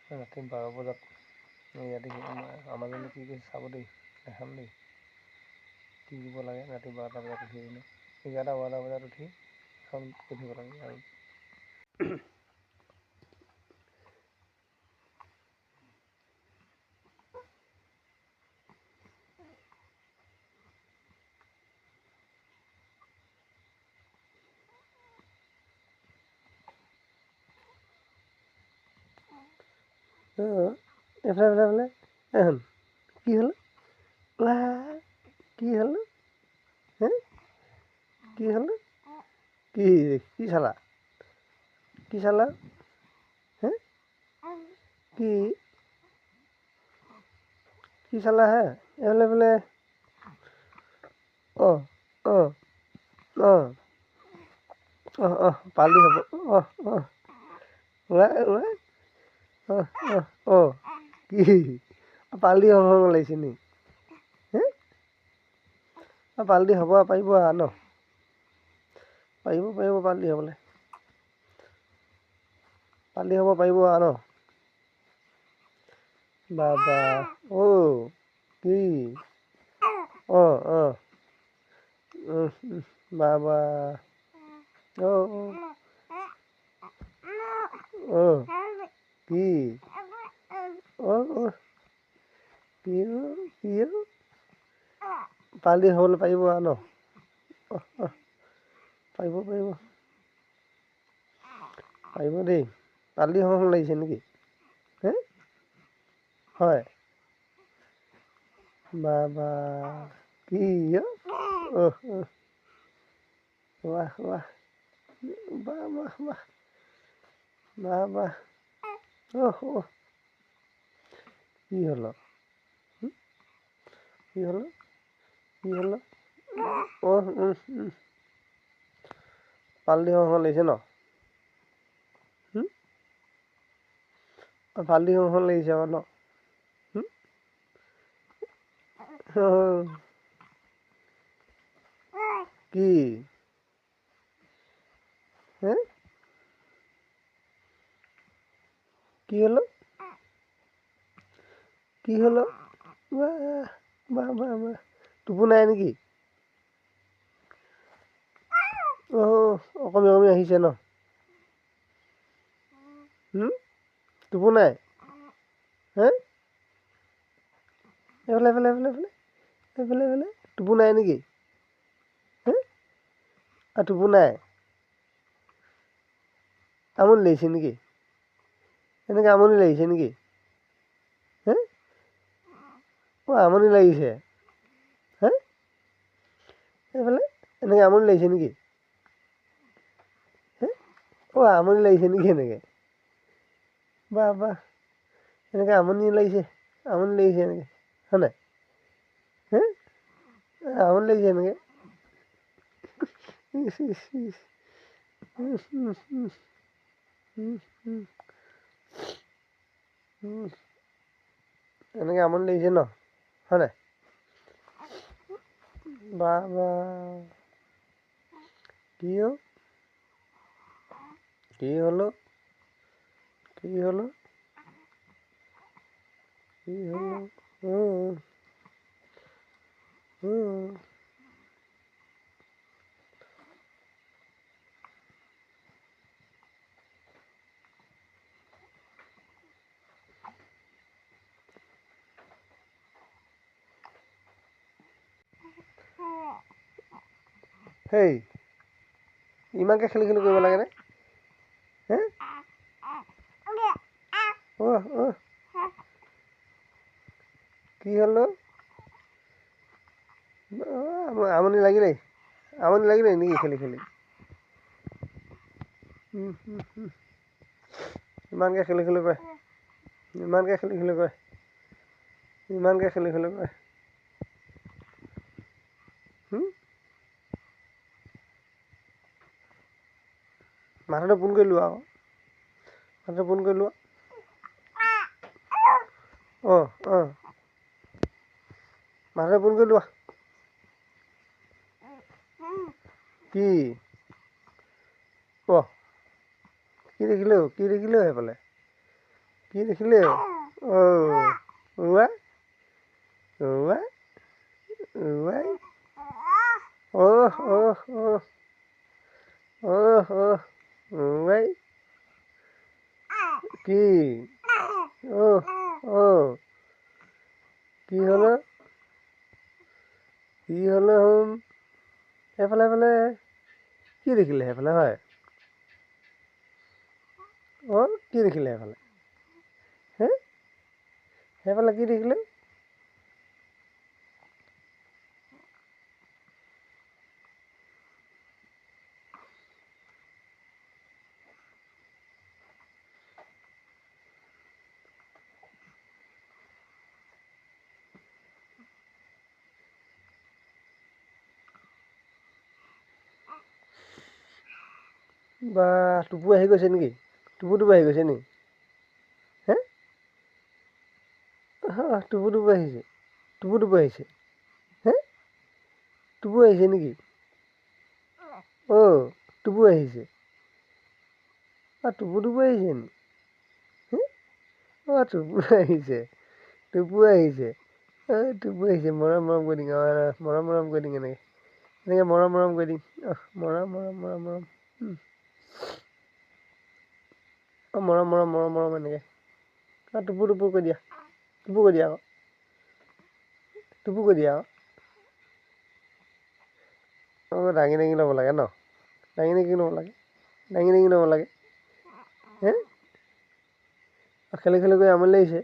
ৰাতি 12 বজাত ইয়াতে আমাজনে কি কৈছে চাব দেই, দেখাম দেই কি দিব লাগে। ৰাতি 12টা বজাত উঠি পিনে 11-12 বজাত উঠি এখন কৈ দিব লাগে। আৰু এফালে এখন কি হ'ল কি হ'ল হে কি হ'ল কি চালা হে কি চালা হে এফালে পালি হ'ব কি পালদি হ'ব লাগিছে নি হে পালদি হ'ব পাৰিব ন পাৰিব পালদি হ'বলৈ পালদি হ'ব পাৰিব ন বাবা কি বাবা কি কি পালদি হ'বলৈ পাৰিব ন পাৰিব দেই। পালদি হ'ব লাগিছে নেকি হে হয় বাবা কি বাহ কি হ'ল পালদি হ'ব লাগিছে ন পালদি হ'ব লাগিছে আকৌ ন কি হে কি হ'ল বাহ টোপনি নেকি অকমি আহিছে ন টোপনি হে এইফালে টোপনি নেকি হে টোপনি আমনি লাগিছে নেকি এনেকৈ আমনি লাগিছে নেকি হে আমনি লাগিছে হে এইফালে এনেকৈ আমনি লাগিছে নেকি হে আমনি লাগিছে নেকি এনেকৈ বাহ এনেকৈ আমনি লাগিছে এনেকৈ হয় নাই হে আমনি লাগিছে এনেকৈ এনেকৈ আমনি লাগিছে ন হয় নাই বাহ কি হ'ল হেই ইমানকৈ খেলি কৰিব লাগেনে হে কি হ'ল আমনি লাগিলে নেকি খেলি ইমানকৈ খেলি কয় মাথাটো পোন কৰি লোৱা মাথাটো পোন কৰি লোৱা মাথাটো পোন কৰি লোৱা কি কি দেখিলে সেইফালে কি দেখিলে ওৱা ওৱা ওৱাই ওৱাই কি কি হ'লে হোম সেইফালে কি দেখিলে সেইফালে হয় কি দেখিলে সেইফালে হে সেইফালে কি দেখিলে বা টুপু আহি গৈছে নেকি টুপু আহি গৈছে নেকি হে টুপু আহিছে টুপু আহিছে হে টুপু আহিছে নেকি টুপু আহিছে টুপু আহিছে নি টুপু আহিছে টুপু আহিছে টুপু আহিছে মৰম কৰি দিম মৰম কৰি দিম এনেকৈ মৰম কৰি দিম মৰম এনেকৈ টুপু কৰি দিয়া টুপু কৰি দিয়া আকৌ টুপু কৰি দিয়া আকৌ দাঙি ল'ব লাগে ন দাঙি ল'ব লাগে হে খেলি কৰি আমনি লাগিছে